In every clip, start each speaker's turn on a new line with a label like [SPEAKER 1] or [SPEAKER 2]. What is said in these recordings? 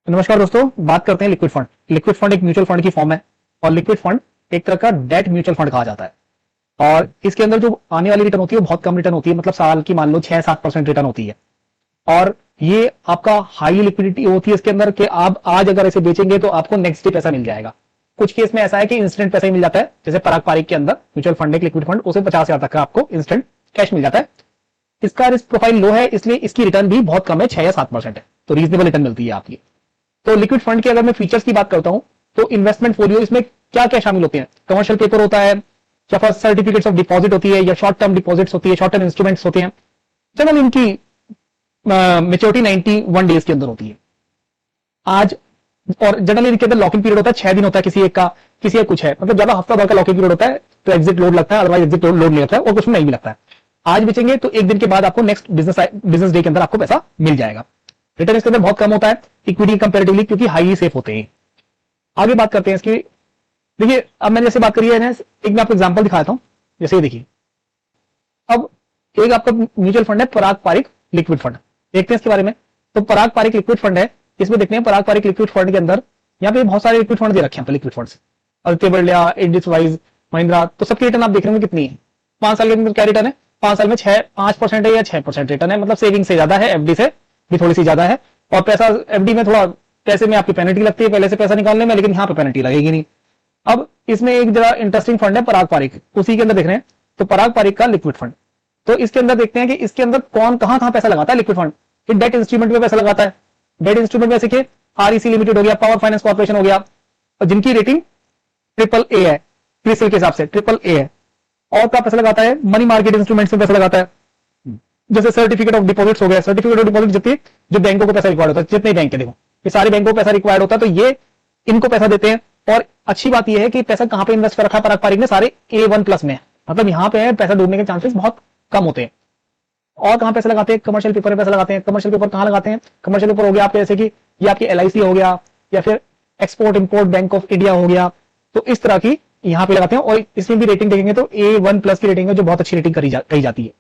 [SPEAKER 1] नमस्कार दोस्तों, बात करते हैं लिक्विड फंड। लिक्विड फंड एक म्यूचुअल फंड की फॉर्म है और लिक्विड फंड एक तरह का डेट म्यूचुअल फंड कहा जाता है। और इसके अंदर जो आने वाली रिटर्न होती है वो बहुत कम रिटर्न होती है, मतलब साल की मान लो 6-7% रिटर्न होती है। और ये आपका हाई लिक्विडिटी होती है इसके अंदर कि आप आज अगर इसे बेचेंगे तो आपको नेक्स्ट डे पैसा मिल जाएगा। कुछ केस में ऐसा है कि इंस्टेंट पैसा ही मिल जाता है, जैसे पराग पारिक के अंदर म्यूचुअल फंड एक लिक्विड फंड, उसे 50,000 तक का आपको इंस्टेंट कैश मिल जाता है। इसका रिस्क प्रोफाइल लो है, इसलिए इसकी रिटर्न भी बहुत कम है, 6 या 7% है, तो रीजनेबल रिटर्न मिलती है आपकी। तो लिक्विड फंड के अगर मैं फीचर्स की बात करता हूं तो इन्वेस्टमेंट फोलियो इसमें क्या क्या शामिल होते हैं। कमर्शियल पेपर होता है, या फर्स्ट सर्टिफिकेट्स ऑफ डिपॉजिट होती है, या शॉर्ट टर्म डिपॉजिट्स होती है, शॉर्ट टर्म इंस्ट्रूमेंट्स होते हैं। जनरल इनकी मेच्योरिटी 91 डेज के अंदर होती है आज। और जनरली इनके अंदर लॉकिंग पीरियड होता है 6 दिन होता है, किसी एक का, किसी एक कुछ है, मतलब ज्यादा हफ्ता भर का लॉकिंग पीरियड होता है, तो एग्जिट लोड लगता है, अदरवाइज एग्जिट लोड नहीं लगता है, और कुछ नहीं भी लगता है। आज बेचेंगे तो एक दिन के बाद आपको नेक्स्ट बिजनेस डे के अंदर आपको पैसा मिल जाएगा। रिटर्न इसके अंदर बहुत कम होता है इक्विटी कंपैरेटिवली, क्योंकि हाईली सेफ होते हैं। आगे बात करते हैं इसकी। देखिए, अब मैंने जैसे बात करी है ना, एक मैं आपको एग्जांपल दिखाता हूं। जैसे ये देखिए, अब एक आपका म्यूचुअल फंड है पराग पारिक लिक्विड फंड, देखते हैं इसके बारे में। तो पराग पारिक लिक्विड फंड है, इसमें देखते हैं पराग पारिक लिक्विड फंड के अंदर यहाँ पे बहुत सारे लिक्विड फंड दे रखे हैं। Liquid funds Aditya Birla, Indus wise, Mahindra, तो सबकी रिटर्न आप देख रहे होंगे कितनी है। 5 साल के अंदर क्या रिटर्न है, 5 साल में 5% है या 6% रिटर्न है, मतलब सेविंग से ज्यादा है, एफडी से भी थोड़ी सी ज्यादा है। और पैसा एफडी में थोड़ा पैसे में आपकी पेनल्टी लगती है पहले से पैसा निकालने में, लेकिन यहाँ पे पेनल्टी लगेगी नहीं। अब इसमें एक जरा इंटरेस्टिंग फंड है पराग पारिक, उसी के अंदर देख रहे हैं, तो पराग पारिक का लिक्विड फंड। तो इसके अंदर देखते हैं कि इसके अंदर कौन कहां पैसा लगाता है लिक्विड फंड। ये डेट इंस्ट्रूमेंट में पैसा लगाता है। डेट इंस्ट्रूमेंट में देखिए, आरईसी लिमिटेड हो गया, पावर फाइनेंस कॉर्पोरेशन हो गया, जिनकी रेटिंग AAA है, क्रिसिल के हिसाब से AAA है। और क्या पैसा लगाता है, मनी मार्केट इंस्ट्रूमेंट्स में पैसा लगाता है, जैसे सर्टिफिकेट ऑफ डिपॉजिट्स हो गया। सर्टिफिकेट ऑफ डिपॉजिट जितने जो बैंकों को पैसा रिक्वायर्ड होता है, जितने बैंक के देखो ये सारे बैंकों को पैसा रिक्वायर्ड होता है, तो ये इनको पैसा देते हैं। और अच्छी बात यह है कि पैसा कहां पे इन्वेस्ट कर रखा है पराग पारिक ने, सारे A1+ में, मतलब यहाँ पे पैसा डूबने के चांसेस बहुत कम होते हैं। और कहां पैसा लगाते हैं, कमर्शियल पेपर में पैसा लगाते हैं। कमर्शियल पेपर कहां लगाते हैं, कमर्शियल पेपर हो गया आपके जैसे कि ये आपकी LIC हो गया, या फिर export import bank of India हो गया, तो इस तरह की यहां पे लगाते हैं। और इसमें भी रेटिंग देखेंगे तो A1+ की रेटिंग है, जो बहुत अच्छी रेटिंग कही जाती है।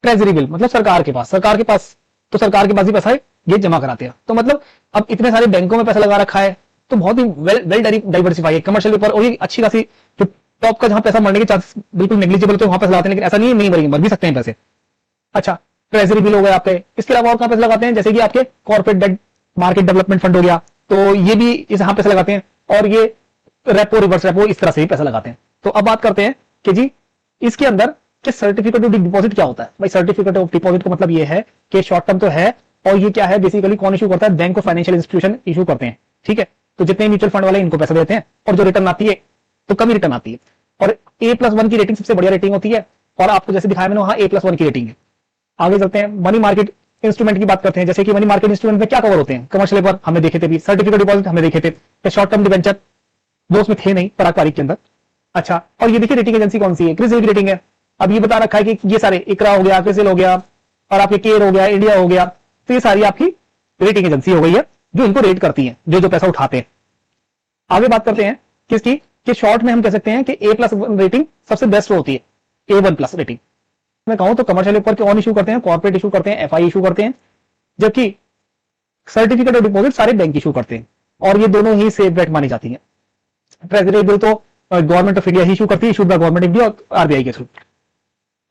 [SPEAKER 1] ट्रेजरी बिल, मतलब सरकार के पास तो सरकार के पास ही पैसा है, ये जमा कराते हैं। तो मतलब अब इतने सारे बैंकों में पैसा लगा रखा है, तो बहुत ही वेल डाइवर्सिफाई है कमर्शियल पेपर। और ये अच्छी खासी जो टॉप का जहां पैसा मरने के चांसेस बिल्कुल नेग्लिजिबल, तो वहां पैसा लगाते हैं, लेकिन ऐसा नहीं है नहीं मरेंगे, मर भी सकते हैं पैसे। अच्छा, ट्रेजरी बिल हो गया आपके। इसके अलावा और कहां पैसे लगाते हैं, जैसे कि आपके corporate debt market development fund हो गया, तो ये भी इस यहां पैसे लगाते हैं। और ये रेपो, रिवर्स रेपो, इस तरह से भी पैसा लगाते हैं। तो अब बात करते हैं कि जी इसके अंदर कि सर्टिफिकेट ऑफ डिपॉजिट क्या होता है। भाई सर्टिफिकेट ऑफ डिपॉजिट का मतलब ये है कि शॉर्ट टर्म तो है, और ये क्या है, बेसिकली कौन इशू करता है, bank of financial institution issue करते हैं। ठीक है, तो जितने म्यूचुअल फंड वाले इनको पैसा देते हैं, और जो रिटर्न आती है तो कम ही रिटर्न आती है। और A+1 की रेटिंग सबसे बढ़िया रेटिंग होती है, और आपको जैसे दिखाया मैंने वहां A+1 की रेटिंग है। आगे चलते हैं, मनी मार्केट इंस्ट्रूमेंट की बात करते हैं। जैसे कि मनी मार्केट इंस्ट्रूमेंट में क्या कवर होते हैं, कमर्शियल पेपर हमने देखे थे, सर्टिफिकेट डिपॉजिट हमने देखे थे, शॉर्ट टर्म डिवेंचर वो उसमें थे नहीं पराग पारिक के अंदर। अच्छा, और ये देखिए रेटिंग एजेंसी कौन सी है, क्रिसिल की रेटिंग है। अब ये बता रखा है कि ये सारे इकरा हो गया, क्रिसिल हो गया, और आपके केयर हो गया, इंडिया हो गया, तो ये सारी आपकी रेटिंग एजेंसी हो गई है जो इनको रेट करती है, जो पैसा उठाते हैं। आगे बात करते हैं किसकी, कि शॉर्ट में हम कह सकते हैं कि A+1 रेटिंग सबसे बेस्ट होती है, A1+ रेटिंग। मैं कहूं तो कमर्शियल पेपर के ऑन इशू करते हैं, कॉर्पोरेट इशू करते हैं, FI इशू करते हैं, जबकि सर्टिफिकेट ऑफ डिपॉजिट सारे बैंक इशू करते हैं, और ये दोनों ही सेफ बेट मानी जाती है। ट्रेजरी बिल तो government of India he issue करती है, issued by government of India और RBI के थ्रू।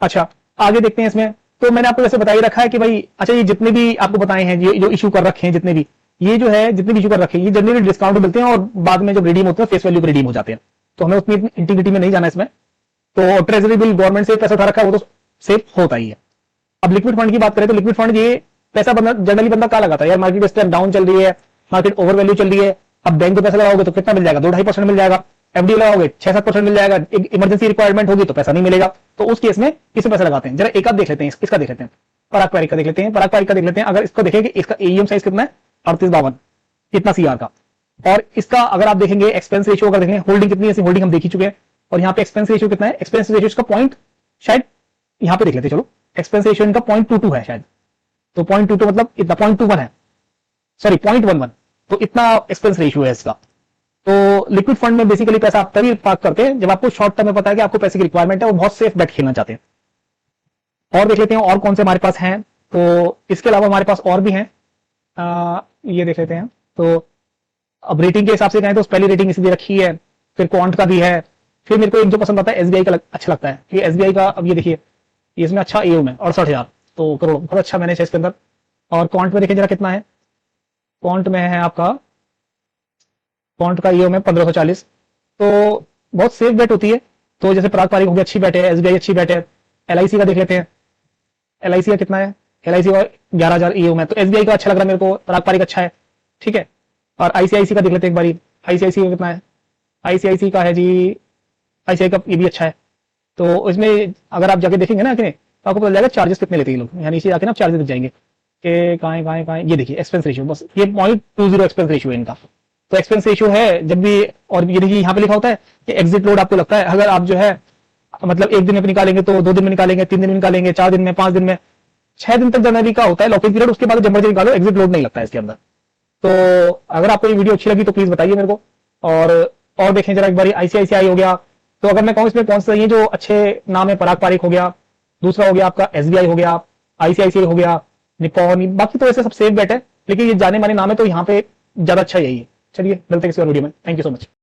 [SPEAKER 1] अच्छा, आगे देखते हैं इसमें। तो मैंने आपको जैसे बता ही रखा है कि भाई, अच्छा, ये जितने भी आपको बताए हैं, ये जो इशू कर रखे हैं जितने भी, ये जो है जितने भी इशू कर रखे हैं, ये जनरली डिस्काउंट मिलते हैं, और बाद में जब रिडीम होते हैं फेस वैल्यू पर रिडीम हो जाते हैं, तो हमें उतनी इंटीग्रिटी में नहीं जाना इसमें। तो ट्रेजरी बिल गवर्नमेंट से पैसा उठा रखा है, वो तो सेफ होता ही है। अब लिक्विड फंड की बात करें तो लिक्विड फंड ये पैसा जनरली बंदा क्या लगाता है, यार मार्केट इस टाइम डाउन चल रही है, मार्केट ओवर वैल्यू चल रही है, अब बैंक को पैसा लगाओगे तो कितना मिल जाएगा, 2-2.5% मिल जाएगा। एफडी लगाओगे 6-7% मिल जाएगा, एक इमरजेंसी रिक्वायरमेंट होगी तो पैसा नहीं मिलेगा, तो उस केस में किसमें पैसा लगाते हैं। जरा एक आध देख लेते हैं, इसका देख लेते हैं, पराग पारिक का देख लेते हैं। पराग पारिक का देख लेते हैं, अगर इसको देखेंगे, इसका AUM साइज कितना है, 3852, इतना CR का। और इसका अगर आप देखेंगे एक्सपेंस रेशियो, अगर देखेंगे होल्डिंग कितनी है, होल्डिंग हम देख ही चुके हैं, और यहाँ पे एक्सपेंस रेशियो कितना है, एक्सपेंस रेशियो इसका पॉइंट, शायद यहाँ पे देख लेते, चलो एक्सपेंस रेशियो इनका 0.22 है शायद, तो 0.22 मतलब इतना 0.21 है, सॉरी 0.11, तो इतना एक्सपेंस रेशियो है इसका। तो लिक्विड फंड में बेसिकली पैसा आप तभी पार्क करते हैं जब आपको शॉर्ट टर्म में पता है कि आपको पैसे की रिक्वायरमेंट है, वो बहुत सेफ बेट खेलना चाहते हैं। और देख लेते हैं और कौन से हमारे पास हैं। तो इसके अलावा हमारे पास और भी हैं, ये देख लेते हैं। तो अब रेटिंग के हिसाब से कहें तो पहली रेटिंग इसी दे रखी है, फिर क्वांट का भी है, फिर मेरे को एक जो पसंद आता है एसबीआई का अच्छा लगता है कि एसबीआई का, अब ये देखिए इसमें अच्छा एओम है 68,000 तो करोड़, बहुत अच्छा मैनेज है इसके अंदर। और क्वांट में देखिए जरा कितना है, क्वांट में है आपका, क्वांट का ईओ में 1540, तो बहुत सेफ बेट होती है। तो जैसे पराग पारिक हो गया, अच्छी बेट है, एसबीआई अच्छी बेट है। एलआईसी का देख लेते हैं, एलआईसी का कितना है, एलआईसी का 11,000 ईओ में, तो एसबीआई का अच्छा लग रहा है मेरे को, पराग पारिक अच्छा है, ठीक है। और आईसीआईसी का देख लेते हैं एक बारी, आईसीआईसी का कितना है, आईसीआईसी का है जी, आईसीआई का ये भी अच्छा है। तो इसमें अगर आप जाके देखेंगे ना कि तो आपको पता चलेगा चार्जेस कितने लेते हैं ये लोग, यहाँ नीचे जाके ना चार्जेस दिख जाएंगे कि कहाँ ये देखिए एक्सपेंस रेशियो, बस ये 0.20 एक्सपेंस रेशियो है इनका। तो एक्सपेंस रेशियो है जब भी, और ये देखिए यहाँ पे लिखा होता है कि एग्जिट लोड आपको लगता है, अगर आप जो है मतलब एक दिन में निकालेंगे तो 2 दिन में निकालेंगे, 3 दिन में निकालेंगे, 4 दिन में, 5 दिन में, 6 दिन तक जनवरी का होता है लॉकिंग पीरियड, उसके बाद जब मर्जी निकालो एग्जिट लोड नहीं लगता है इसके अंदर। तो अगर आपको ये वीडियो अच्छी लगी तो प्लीज बताइए मेरे को। और देखें जरा एक बार, आईसीआईसीआई हो गया, तो अगर मैं कहूँ इसमें कौन सा ये जो अच्छे नाम है, पराग पारिक हो गया, दूसरा हो गया आपका एसबीआई हो गया, आईसीआईसीआई हो गया, निकॉन, बाकी तो ऐसे सब सेफ बेट है, लेकिन ये जाने माने नाम है तो यहाँ पे ज्यादा अच्छा यही है। चलिए मिलते हैं किसी और वीडियो में, थैंक यू सो मच।